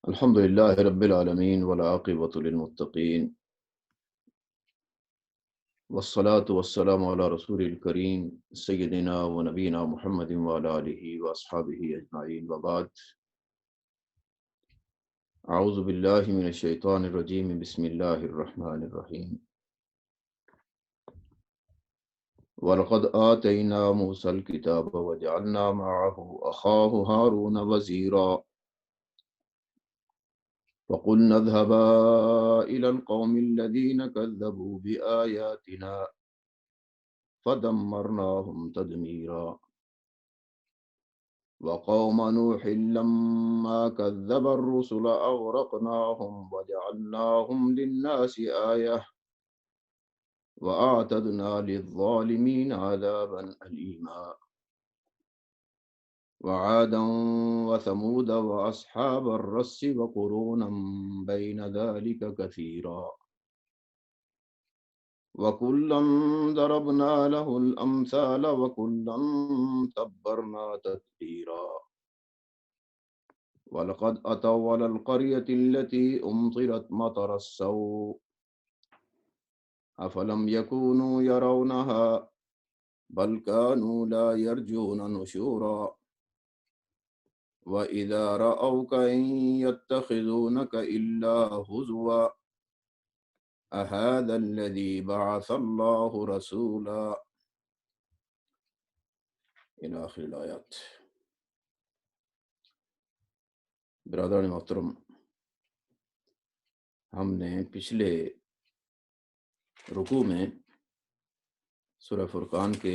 الحمد للہ رب العالمین والعاقبۃ للمتقین والصلاة والسلام علی رسول الکریم سیدنا و نبینا محمد وعلی آلہ واصحابہ اجمعین وبعد۔ اعوذ باللہ من الشیطان الرجیم، بسم اللہ الرحمن الرحیم۔ وَلَقَدْ آتَيْنَا مُوسَى الْكِتَابَ وَجَعَلْنَا مَعَهُ أَخَاهُ هَارُونَ وَزِيرًا فَقُلْنَا اذْهَبَا إِلَى الْقَوْمِ الَّذِينَ كَذَّبُوا بِآيَاتِنَا فَدَمَّرْنَاهُمْ تَدْمِيرًا وَقَوْمَ نُوحٍ لَمَّا كَذَّبَ الرُّسُلَ أَغْرَقْنَاهُمْ وَجَعَلْنَاهُمْ لِلنَّاسِ آيَةً وَأَعْتَدْنَا لِلظَّالِمِينَ عَذَابًا أَلِيمًا وَعَادًا وَثَمُودَ وَأَصْحَابَ الرَّسِّ وَقُرُونًا بَيْنَ ذَلِكَ كَثِيرًا وَكُلًّا ضَرَبْنَا لَهُ الْأَمْثَالَ وَكُلًّا تَبَّرْنَا تَتْبِيرًا وَلَقَدْ أَتَوْا عَلَى الْقَرْيَةِ الَّتِي أُمْطِرَتْ مَطَرَ السَّوْءِ أَفَلَمْ يَكُونُوا يَرَوْنَهَا بَلْ كَانُوا لَا يَرْجُونَ نُشُورًا وَإِذَا رَأَوْكَ إِن يَتَّخِذُونَكَ إِلَّا هُزُوًا أَهَذَا الَّذِي بَعَثَ اللَّهُ رَسُولًا إلى آخر الآیات۔ برادران محترم، ہم نے پچھلے رکوع میں سورہ فرقان کے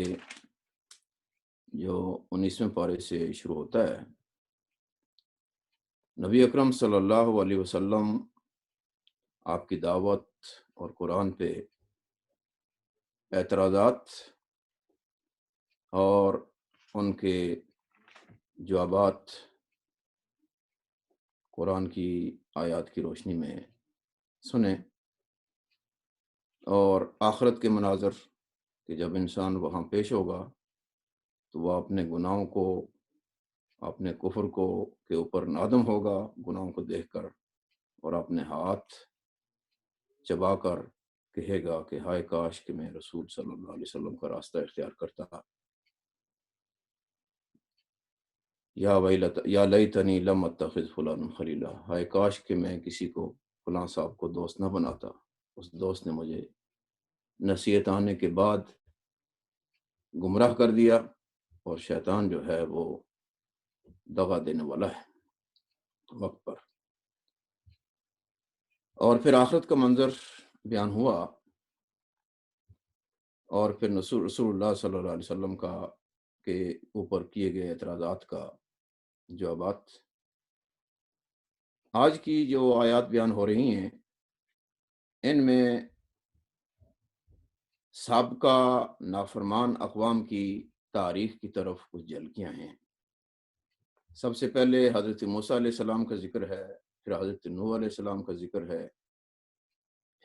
جو 19ویں پارے سے شروع ہوتا ہے، نبی اکرم صلی اللہ علیہ وسلم آپ کی دعوت اور قرآن پہ اعتراضات اور ان کے جوابات قرآن کی آیات کی روشنی میں سنیں، اور آخرت کے مناظر کہ جب انسان وہاں پیش ہوگا تو وہ اپنے گناہوں کو، اپنے کفر کو کے اوپر نادم ہوگا گناہوں کو دیکھ کر، اور اپنے ہاتھ چبا کر کہے گا کہ ہائے کاش کہ میں رسول صلی اللہ علیہ وسلم کا راستہ اختیار کرتا، یا لیتنی لم اتخذ فلانا خلیلا، ہائے کاش کہ میں کسی کو فلاں صاحب کو دوست نہ بناتا، اس دوست نے مجھے نصیحت آنے کے بعد گمراہ کر دیا، اور شیطان جو ہے وہ دغا دینے والا ہے وقت پر۔ اور پھر آخرت کا منظر بیان ہوا، اور پھر رسول اللہ صلی اللہ علیہ وسلم کا کے اوپر کیے گئے اعتراضات کا جوابات۔ آج کی جو آیات بیان ہو رہی ہیں ان میں سابقہ نافرمان اقوام کی تاریخ کی طرف کچھ جھلکیاں ہیں۔ سب سے پہلے حضرت موسیٰ علیہ السلام کا ذکر ہے، پھر حضرت نوح علیہ السلام کا ذکر ہے،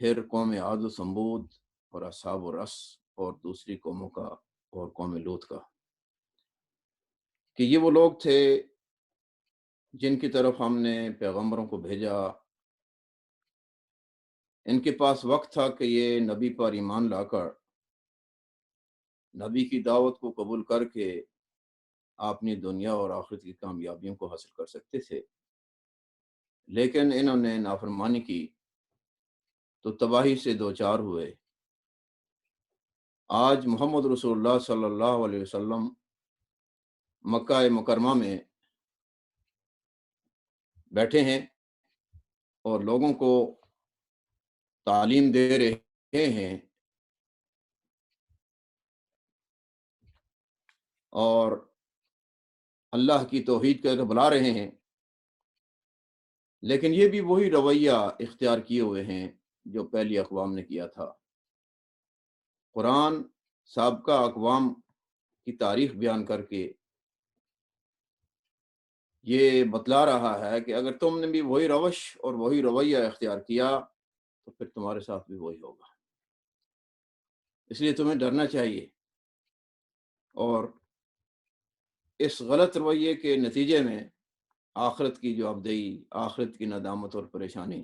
پھر قوم عاد و ثمود اور اصحاب الرس اور دوسری قوموں کا اور قوم لوط کا، کہ یہ وہ لوگ تھے جن کی طرف ہم نے پیغمبروں کو بھیجا۔ ان کے پاس وقت تھا کہ یہ نبی پر ایمان لا کر، نبی کی دعوت کو قبول کر کے اپنی دنیا اور آخرت کی کامیابیوں کو حاصل کر سکتے تھے، لیکن انہوں نے نافرمانی کی تو تباہی سے دوچار ہوئے۔ آج محمد رسول اللہ صلی اللہ علیہ وسلم مکہ مکرمہ میں بیٹھے ہیں اور لوگوں کو تعلیم دے رہے ہیں، اور اللہ کی توحید کا بلا رہے ہیں، لیکن یہ بھی وہی رویہ اختیار کیے ہوئے ہیں جو پہلی اقوام نے کیا تھا۔ قرآن سابقہ اقوام کی تاریخ بیان کر کے یہ بتلا رہا ہے کہ اگر تم نے بھی وہی روش اور وہی رویہ اختیار کیا تو پھر تمہارے ساتھ بھی وہی ہوگا، اس لیے تمہیں ڈرنا چاہیے۔ اور اس غلط رویے کے نتیجے میں آخرت کی جو ابدئی، آخرت کی ندامت اور پریشانی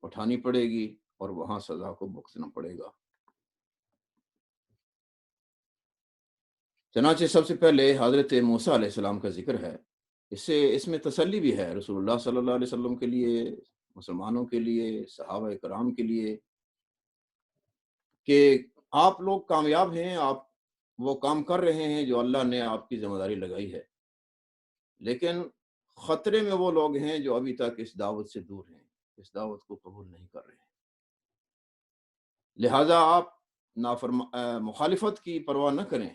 اٹھانی پڑے گی اور وہاں سزا کو بھگتنا پڑے گا۔ چنانچہ سب سے پہلے حضرت موسیٰ علیہ السلام کا ذکر ہے۔ اس میں تسلی بھی ہے رسول اللہ صلی اللہ علیہ وسلم کے لیے، مسلمانوں کے لیے، صحابہ کرام کے لیے، کہ آپ لوگ کامیاب ہیں، آپ وہ کام کر رہے ہیں جو اللہ نے آپ کی ذمہ داری لگائی ہے، لیکن خطرے میں وہ لوگ ہیں جو ابھی تک اس دعوت سے دور ہیں، اس دعوت کو قبول نہیں کر رہے ہیں۔ لہذا آپ مخالفت کی پرواہ نہ کریں۔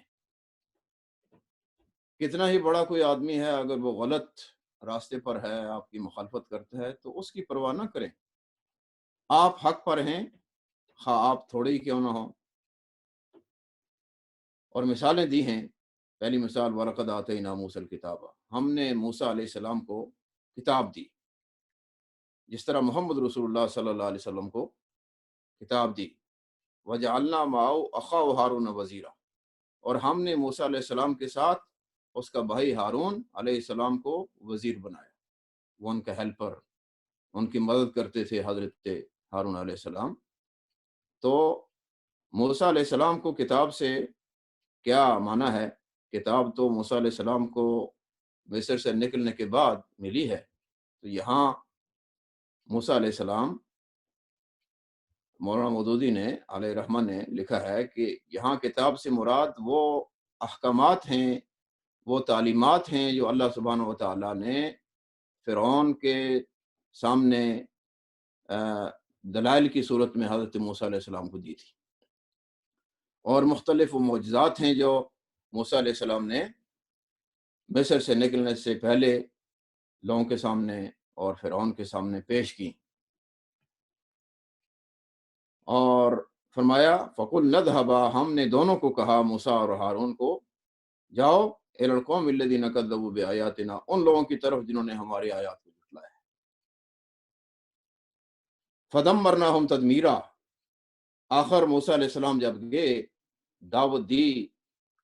کتنا ہی بڑا کوئی آدمی ہے، اگر وہ غلط راستے پر ہے، آپ کی مخالفت کرتا ہے، تو اس کی پرواہ نہ کریں۔ آپ حق پر ہیں، خواہ آپ تھوڑے ہی کیوں نہ ہوں۔ اور مثالیں دی ہیں۔ پہلی مثال وَلَقَدْ آتَيْنَا مُوسَى الْكِتَابَ، ہم نے موسیٰ علیہ السلام کو کتاب دی، جس طرح محمد رسول اللہ صلی اللہ علیہ وسلم کو کتاب دی۔ وَجَعَلْنَا مَعَهُ أَخَاهُ هَارُونَ وَزِيرًا، اور ہم نے موسیٰ علیہ السلام کے ساتھ اس کا بھائی ہارون علیہ السلام کو وزیر بنایا، وہ ان کا ہیلپر، ان کی مدد کرتے تھے حضرت ہارون علیہ السلام۔ تو موسیٰ علیہ السلام کو کتاب سے کیا معنی ہے؟ کتاب تو موسیٰ علیہ السلام کو مصر سے نکلنے کے بعد ملی ہے، تو یہاں موسیٰ علیہ السلام، مولانا مودودی نے علیہ رحمہ نے لکھا ہے کہ یہاں کتاب سے مراد وہ احکامات ہیں، وہ تعلیمات ہیں جو اللہ سبحانہ و تعالیٰ نے فرعون کے سامنے دلائل کی صورت میں حضرت موسیٰ علیہ السلام کو دی تھی، اور مختلف معجزات ہیں جو موسیٰ علیہ السلام نے مصر سے نکلنے سے پہلے لوگوں کے سامنے اور فرعون کے سامنے پیش کی۔ اور فرمایا فَقُلْ نَذْهَبَا، ہم نے دونوں کو کہا، موسیٰ اور ہارون کو، جاؤ إِلَى الْقَوْمِ الَّذِينَ كَذَّبُوا بِآيَاتِنَا، ان لوگوں کی طرف جنہوں نے ہماری آیات کو جھٹلایا۔ فَدَمَّرْنَاهُمْ تَدْمِيرًا، آخر موسیٰ علیہ السلام جب گئے، دعوت دی،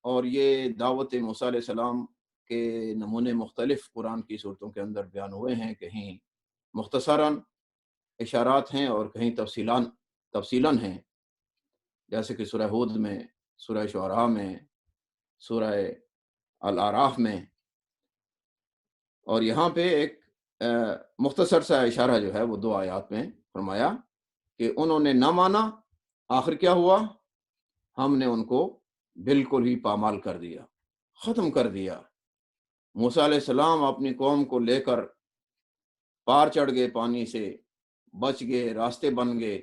اور یہ دعوت موسیٰ علیہ السلام کے نمونے مختلف قرآن کی صورتوں کے اندر بیان ہوئے ہیں، کہیں مختصراً اشارات ہیں اور کہیں تفصیلاً ہیں، جیسے کہ سورہ ہود میں، سورہ شعراء میں، سورہ الاعراف میں۔ اور یہاں پہ ایک مختصر سا اشارہ جو ہے وہ 2 آیات میں فرمایا کہ انہوں نے نہ مانا، آخر کیا ہوا؟ ہم نے ان کو بالکل ہی پامال کر دیا، ختم کر دیا۔ موسیٰ علیہ السلام اپنی قوم کو لے کر پار چڑھ گئے، پانی سے بچ گئے، راستے بن گئے،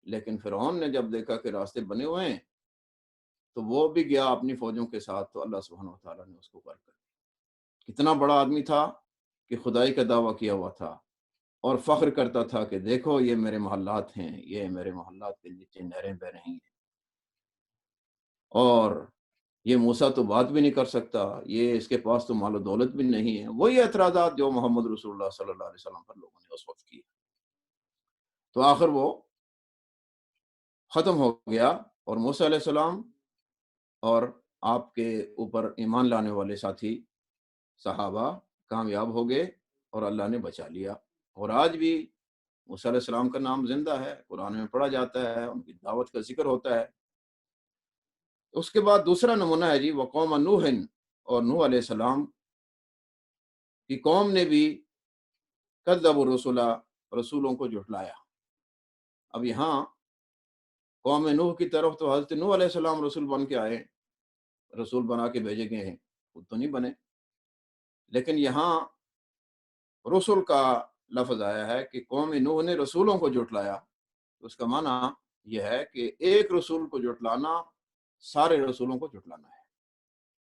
لیکن فرعون نے جب دیکھا کہ راستے بنے ہوئے ہیں تو وہ بھی گیا اپنی فوجوں کے ساتھ، تو اللہ سبحانہ و تعالیٰ نے اس کو غرق کر دیا۔ کتنا بڑا آدمی تھا کہ خدائی کا دعویٰ کیا ہوا تھا اور فخر کرتا تھا کہ دیکھو یہ میرے محلات ہیں، یہ میرے محلات کے نیچے نہریں بہ رہی ہیں، اور یہ موسیٰ تو بات بھی نہیں کر سکتا، یہ اس کے پاس تو مال و دولت بھی نہیں ہے۔ وہی اعتراضات جو محمد رسول اللہ صلی اللہ علیہ وسلم پر لوگوں نے اس وقت کی۔ تو آخر وہ ختم ہو گیا، اور موسیٰ علیہ السلام اور آپ کے اوپر ایمان لانے والے ساتھی صحابہ کامیاب ہو گئے اور اللہ نے بچا لیا۔ اور آج بھی موسیٰ علیہ السلام کا نام زندہ ہے، قرآن میں پڑھا جاتا ہے، ان کی دعوت کا ذکر ہوتا ہے۔ اس کے بعد دوسرا نمونہ ہے جی وقوم نوح، اور نوح علیہ السلام کی قوم نے بھی کذبوا الرسل، رسولوں کو جھٹلایا۔ اب یہاں قوم نوح کی طرف تو حضرت نوح علیہ السلام رسول بن کے آئے، رسول بنا کے بھیجے گئے ہیں، خود تو نہیں بنے، لیکن یہاں رسول کا لفظ آیا ہے کہ قوم نوح نے رسولوں کو جھٹلایا۔ اس کا معنی یہ ہے کہ ایک رسول کو جھٹلانا سارے رسولوں کو جھٹلانا ہے،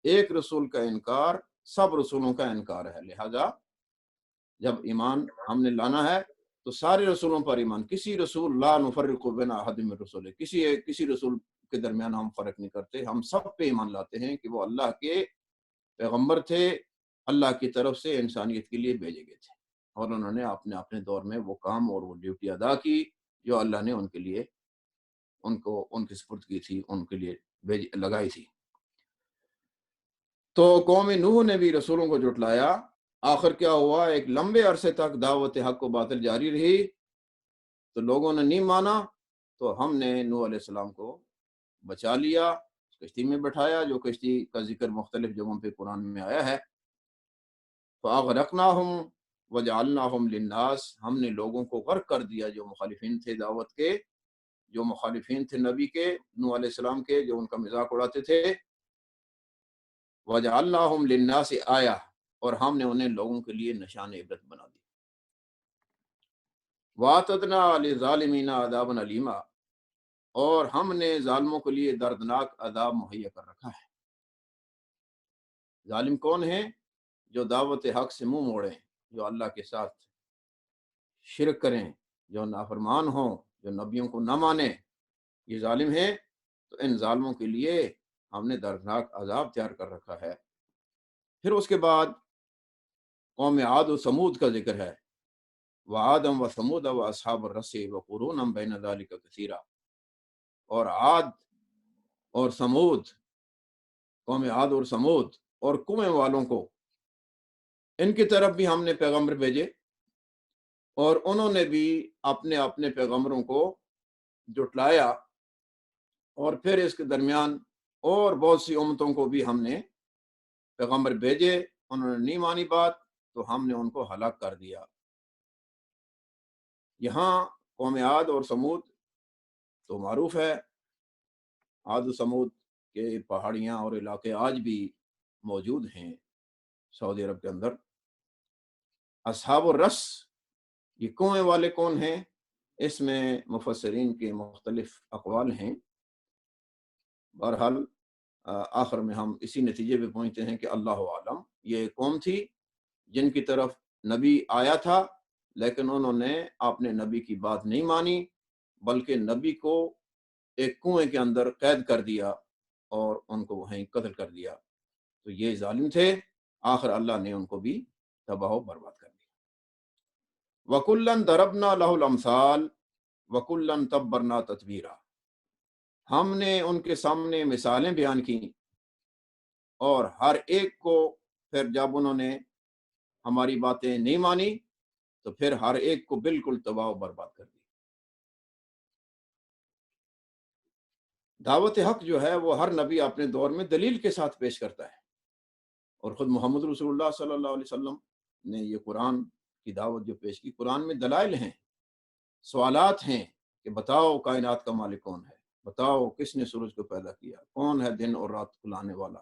ایک رسول کا انکار سب رسولوں کا انکار ہے۔ لہذا جب ایمان ہم نے لانا ہے تو سارے رسولوں پر ایمان، کسی رسول لا نفرق بین احد من رسول، کسی رسول کے درمیان ہم فرق نہیں کرتے، ہم سب پہ ایمان لاتے ہیں کہ وہ اللہ کے پیغمبر تھے، اللہ کی طرف سے انسانیت کے لیے بھیجے گئے تھے، اور انہوں نے اپنے دور میں وہ کام اور وہ ڈیوٹی ادا کی جو اللہ نے ان کے لیے ان کی سپرد کی تھی، ان کے لیے لگائی تھی۔ تو قوم نوح نے بھی رسولوں کو جھٹلایا۔ آخر کیا ہوا، ایک لمبے عرصے تک دعوت حق و باطل جاری رہی، تو لوگوں نے نہیں مانا، تو ہم نے نوح علیہ السلام کو بچا لیا، کشتی میں بٹھایا، جو کشتی کا ذکر مختلف جگہوں پہ قرآن میں آیا ہے۔ فَأَغْرَقْنَاهُمْ وَجَعَلْنَاهُمْ لِلنَّاسِ، ہم نے لوگوں کو غرق کر دیا، جو مخالفین تھے دعوت کے، جو مخالفین تھے نبی کے، نوح علیہ السلام کے، جو ان کا مذاق اڑاتے تھے۔ وَجَعَلْنَاهُمْ لِلنَّاسِ آیَةً، اور ہم نے انہیں لوگوں کے لیے نشان عبرت بنا دی۔ وَأَعْتَدْنَا لِلظَّالِمِينَ عَذَابًا أَلِيمًا، اور ہم نے ظالموں کے لیے دردناک عذاب مہیا کر رکھا ہے۔ ظالم کون ہیں؟ جو دعوت حق سے منہ موڑیں، جو اللہ کے ساتھ شرک کریں، جو نافرمان ہوں، جو نبیوں کو نہ مانیں، یہ ظالم ہیں۔ تو ان ظالموں کے لیے ہم نے دردناک عذاب تیار کر رکھا ہے۔ پھر اس کے بعد قوم عاد و سمود کا ذکر ہے۔ وعادم و سمود و اصحاب الرس و قرون بین ذلک کثیرا، اور عاد اور سمود، قوم عاد اور سمود اور کنویں والوں کو، ان کی طرف بھی ہم نے پیغمبر بھیجے، اور انہوں نے بھی اپنے اپنے پیغمبروں کو جٹلایا، اور پھر اس کے درمیان اور بہت سی امتوں کو بھی ہم نے پیغمبر بھیجے، انہوں نے نہیں مانی بات، تو ہم نے ان کو ہلاک کر دیا۔ یہاں قوم عاد اور سمود تو معروف ہے، عاد و سمود کے پہاڑیاں اور علاقے آج بھی موجود ہیں سعودی عرب کے اندر۔ اصحاب الرس، یہ کنویں والے کون ہیں؟ اس میں مفسرین کے مختلف اقوال ہیں۔ بہرحال آخر میں ہم اسی نتیجے پہ پہنچتے ہیں کہ اللہ عالم، یہ ایک قوم تھی جن کی طرف نبی آیا تھا، لیکن انہوں نے اپنے نبی کی بات نہیں مانی، بلکہ نبی کو ایک کنویں کے اندر قید کر دیا اور ان کو وہیں قتل کر دیا۔ تو یہ ظالم تھے، آخر اللہ نے ان کو بھی تباہ و برباد کر دیا۔ وَكُلًّا ضَرَبْنَا لَهُ الْأَمْثَالَ وَكُلًّا تَبَّرْنَا تَتْبِيرًا، ہم نے ان کے سامنے مثالیں بیان کی، اور ہر ایک کو پھر جب انہوں نے ہماری باتیں نہیں مانی، تو پھر ہر ایک کو بالکل تباہ و برباد کر دی۔ دعوت حق جو ہے وہ ہر نبی اپنے دور میں دلیل کے ساتھ پیش کرتا ہے، اور خود محمد رسول اللہ صلی اللہ علیہ وسلم نے یہ قرآن کی دعوت جو پیش کی، قرآن میں دلائل ہیں، سوالات ہیں کہ بتاؤ کائنات کا مالک کون ہے، بتاؤ کس نے سورج کو پیدا کیا، کون ہے دن اور رات کو لانے والا،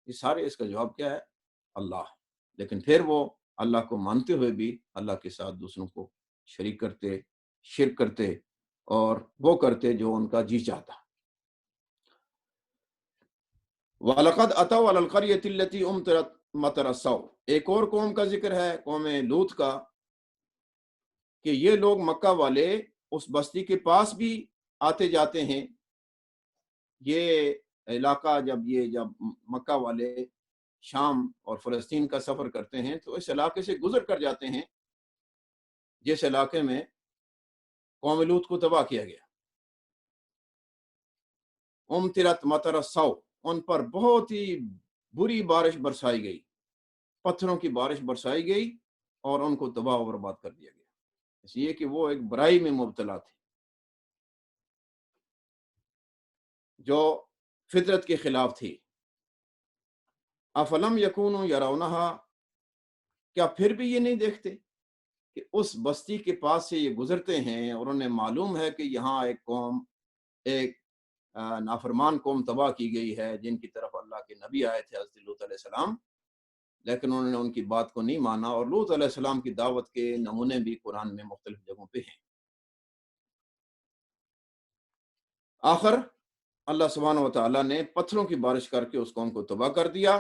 یہ سارے اس کا جواب کیا ہے؟ اللہ۔ لیکن پھر وہ اللہ کو مانتے ہوئے بھی اللہ کے ساتھ دوسروں کو شریک کرتے، شرک کرتے، اور وہ کرتے جو ان کا جی چاہتا۔ وَلَقَدْ أَتَوْا عَلَى الْقَرْيَةِ الَّتِي أُمْطِرَتْ مَطَرَ السَّوْءِ، ایک اور قوم کا ذکر ہے، قوم لوط کا، کہ یہ لوگ مکہ والے اس بستی کے پاس بھی آتے جاتے ہیں۔ یہ علاقہ جب مکہ والے شام اور فلسطین کا سفر کرتے ہیں تو اس علاقے سے گزر کر جاتے ہیں، جس علاقے میں قوم لوط کو تباہ کیا گیا۔ امطرت مطر السوء، ان پر بہت ہی بری بارش برسائی گئی، پتھروں کی بارش برسائی گئی، اور ان کو تباہ و برباد کر دیا گیا، اس لیے کہ وہ ایک برائی میں مبتلا تھے جو فطرت کے خلاف تھی۔ افلم یکونوا یرونہا، کیا پھر بھی یہ نہیں دیکھتے کہ اس بستی کے پاس سے یہ گزرتے ہیں، اور انہیں معلوم ہے کہ یہاں ایک قوم، ایک نافرمان قوم تباہ کی گئی ہے، جن کی طرف اللہ کے نبی آئے تھے حضرت لوط علیہ السلام، لیکن انہوں نے ان کی بات کو نہیں مانا، اور لوط علیہ السلام کی دعوت کے نمونے بھی قرآن میں مختلف جگہوں پہ ہیں۔ آخر اللہ سبحانہ و تعالیٰ نے پتھروں کی بارش کر کے اس قوم کو تباہ کر دیا،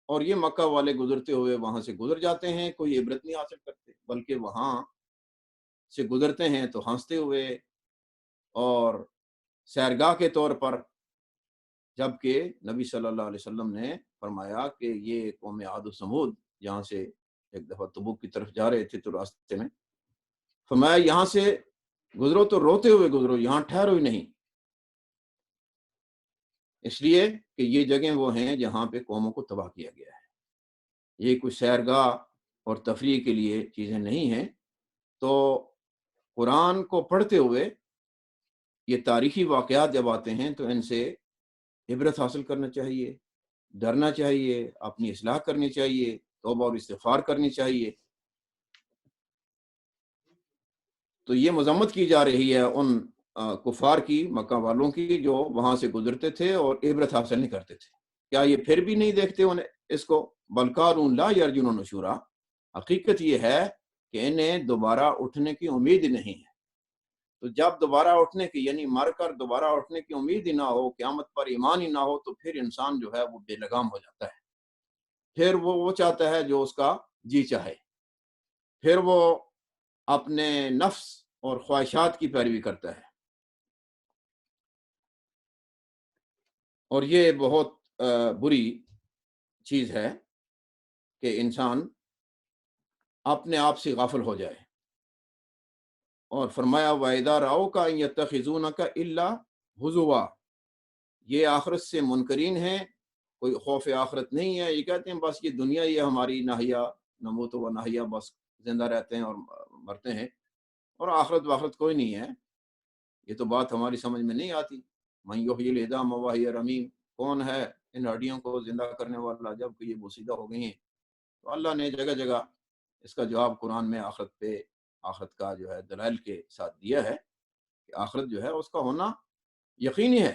اور یہ مکہ والے گزرتے ہوئے وہاں سے گزر جاتے ہیں، کوئی عبرت نہیں حاصل کرتے، بلکہ وہاں سے گزرتے ہیں تو ہنستے ہوئے اور سیرگاہ کے طور پر، جبکہ نبی صلی اللہ علیہ وسلم نے فرمایا کہ یہ قوم عاد و سمود جہاں سے ایک دفعہ تبوک کی طرف جا رہے تھے تو راستے میں فرمایا یہاں سے گزرو تو روتے ہوئے گزرو، یہاں ٹھہرو ہی نہیں، اس لیے کہ یہ جگہیں وہ ہیں جہاں پہ قوموں کو تباہ کیا گیا ہے۔ یہ کوئی سیرگاہ اور تفریح کے لیے چیزیں نہیں ہیں، تو قرآن کو پڑھتے ہوئے یہ تاریخی واقعات جب آتے ہیں تو ان سے عبرت حاصل کرنا چاہیے، ڈرنا چاہیے، اپنی اصلاح کرنی چاہیے، توبہ اور استغفار کرنی چاہیے۔ تو یہ مذمت کی جا رہی ہے ان کفار کی، مکہ والوں کی، جو وہاں سے گزرتے تھے اور عبرت حاصل نہیں کرتے تھے۔ کیا یہ پھر بھی نہیں دیکھتے انہیں اس کو؟ بلکارون لا یرجون نشورا، حقیقت یہ ہے کہ انہیں دوبارہ اٹھنے کی امید نہیں ہے۔ تو جب دوبارہ اٹھنے کی، یعنی مر کر دوبارہ اٹھنے کی امید ہی نہ ہو، قیامت پر ایمان ہی نہ ہو، تو پھر انسان جو ہے وہ بے لگام ہو جاتا ہے۔ پھر وہ چاہتا ہے جو اس کا جی چاہے، پھر وہ اپنے نفس اور خواہشات کی پیروی کرتا ہے، اور یہ بہت بری چیز ہے کہ انسان اپنے آپ سے غافل ہو جائے۔ اور فرمایا وَإِذَا رَأَوْكَ إِن يَتَّخِذُونَكَ إِلَّا هُزُوًا، یہ آخرت سے منکرین ہیں، کوئی خوف آخرت نہیں ہے، یہ کہتے ہیں بس یہ دنیا ہی ہے ہماری، نحیا نموت و نحیا، بس زندہ رہتے ہیں اور مرتے ہیں، اور آخرت واخرت کوئی نہیں ہے۔ یہ تو بات ہماری سمجھ میں نہیں آتی۔ من یحیی العظام وہی رمیم، کون ہے ان ہڈیوں کو زندہ کرنے والا جب کہ یہ بوسیدہ ہو گئی ہیں؟ تو اللہ نے جگہ جگہ اس کا جواب قرآن میں آخرت کا جو ہے دلائل کے ساتھ دیا ہے کہ آخرت جو ہے اس کا ہونا یقینی ہے،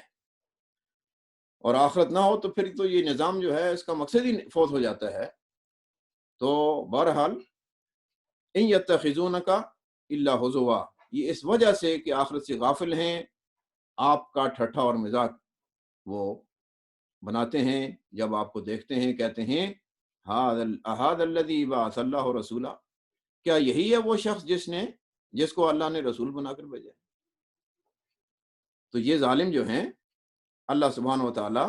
اور آخرت نہ ہو تو پھر تو یہ نظام جو ہے اس کا مقصد ہی فوت ہو جاتا ہے۔ تو بہرحال ان یتخذونک الا ہزوا، یہ اس وجہ سے کہ آخرت سے غافل ہیں، آپ کا ٹھٹھا اور مذاق وہ بناتے ہیں، جب آپ کو دیکھتے ہیں کہتے ہیں احد الذی بعث اللہ رسولا، کیا یہی ہے وہ شخص جس کو اللہ نے رسول بنا کر بھیجا؟ تو یہ ظالم جو ہیں اللہ سبحانہ و تعالی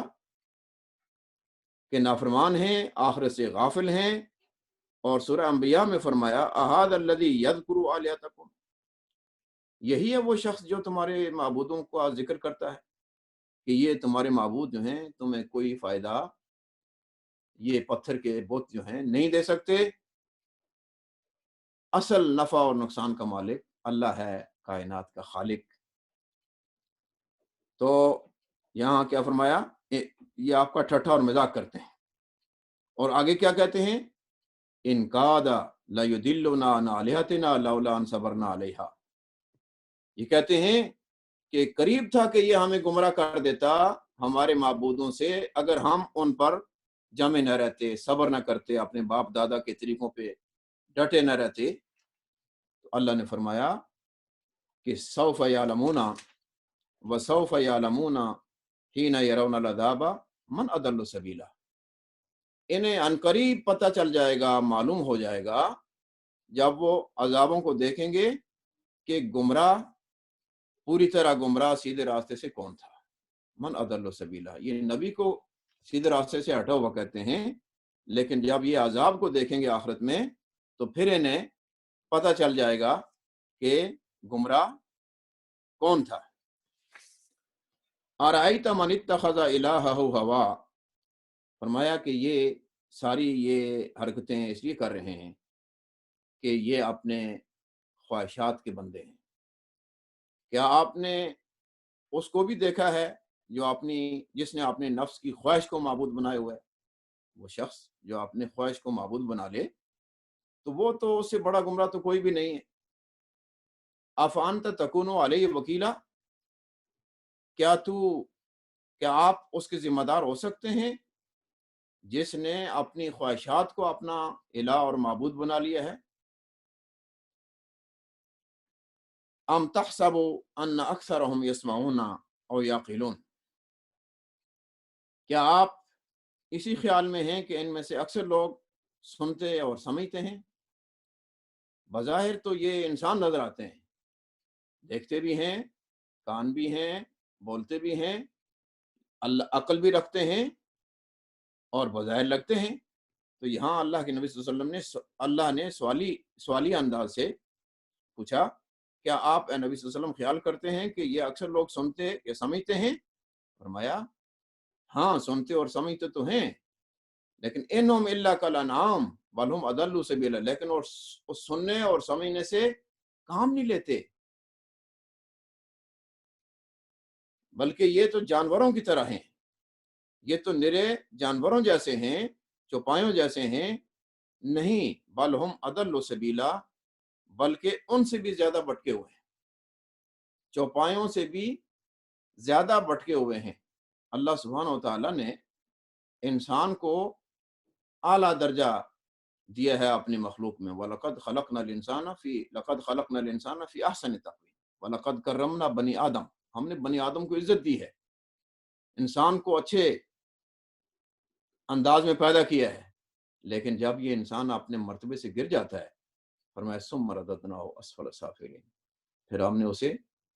کے نافرمان ہیں، آخرت سے غافل ہیں، اور سورہ انبیاء میں فرمایا احد الذی یذکر آلہتکم، یہی ہے وہ شخص جو تمہارے معبودوں کا ذکر کرتا ہے کہ یہ تمہارے معبود جو ہیں تمہیں کوئی فائدہ، یہ پتھر کے بت جو ہیں نہیں دے سکتے، اصل نفع اور نقصان کا مالک اللہ ہے، کائنات کا خالق۔ تو یہاں کیا فرمایا؟ یہ آپ کا ٹھٹھا اور مذاق کرتے ہیں، اور آگے کیا کہتے ہیں؟ ان کاد لیضلنا عن آلہتنا لولا ان صبرنا علیہا، یہ کہتے ہیں کہ قریب تھا کہ یہ ہمیں گمراہ کر دیتا ہمارے معبودوں سے، اگر ہم ان پر جمع نہ رہتے، صبر نہ کرتے، اپنے باپ دادا کے طریقوں پہ ڈٹے نہ رہتے۔ تو اللہ نے فرمایا کہ سوف یعلمون وسوف یعلمون حین یرون العذاب من اضل سبیلا، انہیں عنقریب پتہ چل جائے گا، معلوم ہو جائے گا جب وہ عذابوں کو دیکھیں گے کہ گمراہ، پوری طرح گمراہ سیدھے راستے سے کون تھا۔ من اضل سبیلا، یہ نبی کو سیدھے راستے سے ہٹا ہوا کہتے ہیں، لیکن جب یہ عذاب کو دیکھیں گے آخرت میں تو پھر انہیں پتہ چل جائے گا کہ گمراہ کون تھا۔ ارأیت من اتخذ الہہ ہوا، فرمایا کہ یہ ساری یہ حرکتیں اس لیے کر رہے ہیں کہ یہ اپنے خواہشات کے بندے ہیں۔ کیا آپ نے اس کو بھی دیکھا ہے جس نے اپنے نفس کی خواہش کو معبود بنائے ہوا ہے؟ وہ شخص جو اپنے خواہش کو معبود بنا لے تو وہ تو اس سے بڑا گمراہ تو کوئی بھی نہیں ہے۔ افانت تکون علیہ وکیلا، کیا آپ اس کے ذمہ دار ہو سکتے ہیں جس نے اپنی خواہشات کو اپنا الہ اور معبود بنا لیا ہے؟ ام تحسب ان اکثرهم یسمعون او یعقلون، کیا آپ اسی خیال میں ہیں کہ ان میں سے اکثر لوگ سنتے اور سمجھتے ہیں؟ بظاہر تو یہ انسان نظر آتے ہیں، دیکھتے بھی ہیں، کان بھی ہیں، بولتے بھی ہیں، عقل بھی رکھتے ہیں، اور بظاہر لگتے ہیں۔ تو یہاں اللہ کے نبی صلی اللہ علیہ وسلم اللہ نے سوالی انداز سے پوچھا، کیا آپ اے نبی صلی اللہ علیہ وسلم خیال کرتے ہیں کہ یہ اکثر لوگ سنتے یا سمجھتے ہیں؟ فرمایا ہاں، سنتے اور سمجھتے تو ہیں، لیکن انہم الا کالانعام بل ہم اضل سبیلا، لیکن اور سننے اور سمجھنے سے کام نہیں لیتے، بلکہ یہ تو جانوروں کی طرح ہیں، یہ تو نرے جانوروں جیسے ہیں، چوپایوں جیسے ہیں، نہیں بل ہم اضل سبیلا، بلکہ ان سے بھی زیادہ بھٹکے ہوئے ہیں، چوپایوں سے بھی زیادہ بھٹکے ہوئے ہیں۔ اللہ سبحانہ و تعالیٰ نے انسان کو اعلیٰ درجہ دیا ہے اپنی مخلوق میں، وَلَقَدْ خَلَقْنَا الْإِنسَانَ فِي أَحْسَنِ تَقْوِيمٍ وَلَقَدْ كَرَّمْنَا بنی آدم، ہم نے بنی آدم کو عزت دی ہے، انسان کو اچھے انداز میں پیدا کیا ہے، لیکن جب یہ انسان اپنے مرتبے سے گر جاتا ہے، فرمایا ثُمَّ رَدَدْنَاهُ أَسْفَلَ سَافِلِينَ، پھر ہم نے اسے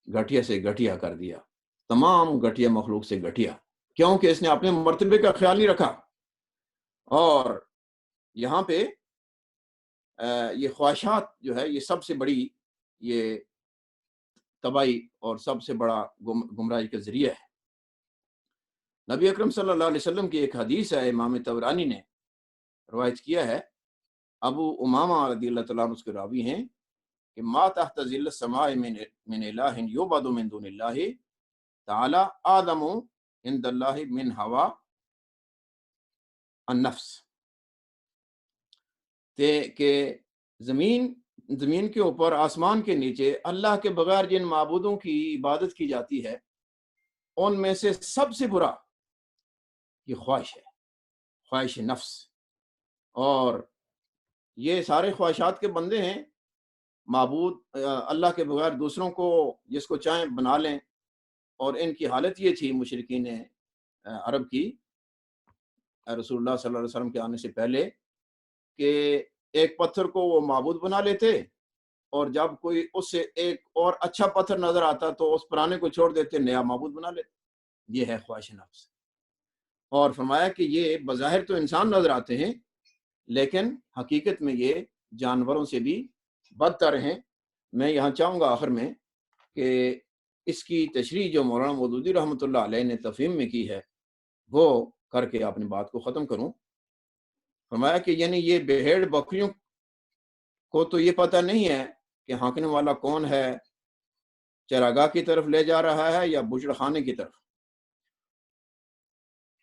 گھٹیا سے گھٹیا کر دیا، تمام گھٹیا مخلوق سے گھٹیا، کیونکہ اس نے اپنے مرتبے کا خیال نہیں رکھا۔ اور یہاں پہ یہ خواہشات جو ہے یہ سب سے بڑی یہ تباہی اور سب سے بڑا گمراہی کا ذریعہ ہے۔ نبی اکرم صلی اللہ علیہ وسلم کی ایک حدیث ہے، امام طبرانی نے روایت کیا ہے، ابو امامہ رضی اللہ تعالیٰ عنہ اس کے راوی ہیں کہ ما تحت ظل السماء من الہ یعبد من دون اللہ تعالی آدم عند اللہ من ہوا النفس، کہ زمین کے اوپر، آسمان کے نیچے اللہ کے بغیر جن معبودوں کی عبادت کی جاتی ہے ان میں سے سب سے برا یہ خواہش ہے، خواہش نفس۔ اور یہ سارے خواہشات کے بندے ہیں، معبود اللہ کے بغیر دوسروں کو جس کو چاہیں بنا لیں، اور ان کی حالت یہ تھی مشرکین عرب کی رسول اللہ صلی اللہ علیہ وسلم کے آنے سے پہلے، کہ ایک پتھر کو وہ معبود بنا لیتے، اور جب کوئی اس سے ایک اور اچھا پتھر نظر آتا تو اس پرانے کو چھوڑ دیتے، نیا معبود بنا لیتے۔ یہ ہے خواہش نفس۔ اور فرمایا کہ یہ بظاہر تو انسان نظر آتے ہیں، لیکن حقیقت میں یہ جانوروں سے بھی بدتر ہیں۔ میں یہاں چاہوں گا آخر میں کہ اس کی تشریح جو مولانا مودودی رحمۃ اللہ علیہ نے تفہیم میں کی ہے وہ کر کے اپنی بات کو ختم کروں۔ فرمایا کہ یعنی یہ بھیڑ بکریوں کو تو یہ پتہ نہیں ہے کہ ہانکنے والا کون ہے، چراگاہ کی طرف لے جا رہا ہے یا بچڑ خانے کی طرف،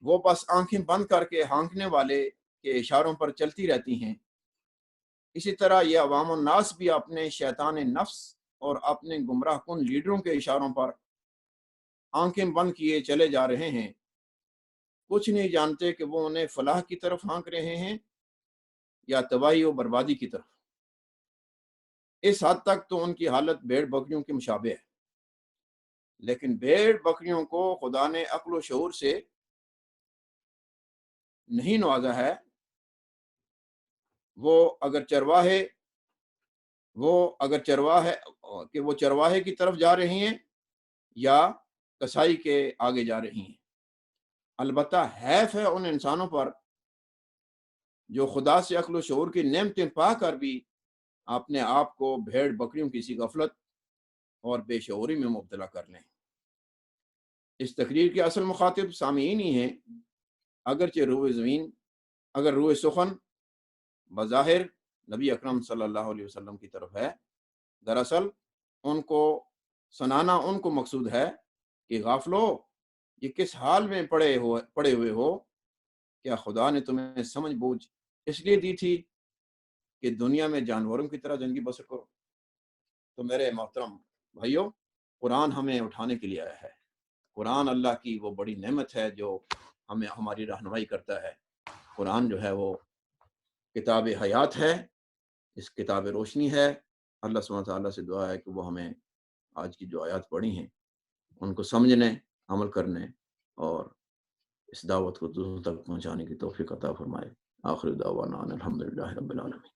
وہ بس آنکھیں بند کر کے ہانکنے والے کے اشاروں پر چلتی رہتی ہیں۔ اسی طرح یہ عوام الناس بھی اپنے شیطان نفس اور اپنے گمراہ کن لیڈروں کے اشاروں پر آنکھیں بند کیے چلے جا رہے ہیں، کچھ نہیں جانتے کہ وہ انہیں فلاح کی طرف ہانک رہے ہیں یا تباہی و بربادی کی طرف۔ اس حد تک تو ان کی حالت بھیڑ بکریوں کے مشابہ ہے، لیکن بھیڑ بکریوں کو خدا نے عقل و شعور سے نہیں نوازا ہے۔ وہ اگر چرواہے کی طرف جا رہی ہیں یا کسائی کے آگے جا رہی ہیں۔ البتہ حیف ہے ان انسانوں پر جو خدا سے عقل و شعور کی نعمتیں پا کر بھی اپنے آپ کو بھیڑ بکریوں کی سی غفلت اور بے شعوری میں مبتلا کر لیں۔ اس تقریر کے اصل مخاطب سامعین ہی ہیں، اگر روح سخن بظاہر نبی اکرم صلی اللہ علیہ وسلم کی طرف ہے، دراصل ان کو سنانا ان کو مقصود ہے کہ غافلو، یہ کس حال میں پڑے ہوئے ہو، کیا خدا نے تمہیں سمجھ بوجھ اس لیے دی تھی کہ دنیا میں جانوروں کی طرح زندگی بسر کرو؟ تو میرے محترم بھائیوں، قرآن ہمیں اٹھانے کے لیے آیا ہے۔ قرآن اللہ کی وہ بڑی نعمت ہے جو ہماری رہنمائی کرتا ہے۔ قرآن جو ہے وہ کتاب حیات ہے، اس کتاب روشنی ہے۔ اللہ سبحانہ تعالیٰ سے دعا ہے کہ وہ ہمیں آج کی جو آیات پڑھی ہیں ان کو سمجھنے، عمل کرنے اور اس دعوت کو دوسروں تک پہنچانے کی توفیق عطا فرمائے۔ آخر دعوانا الحمدللہ رب العالمین۔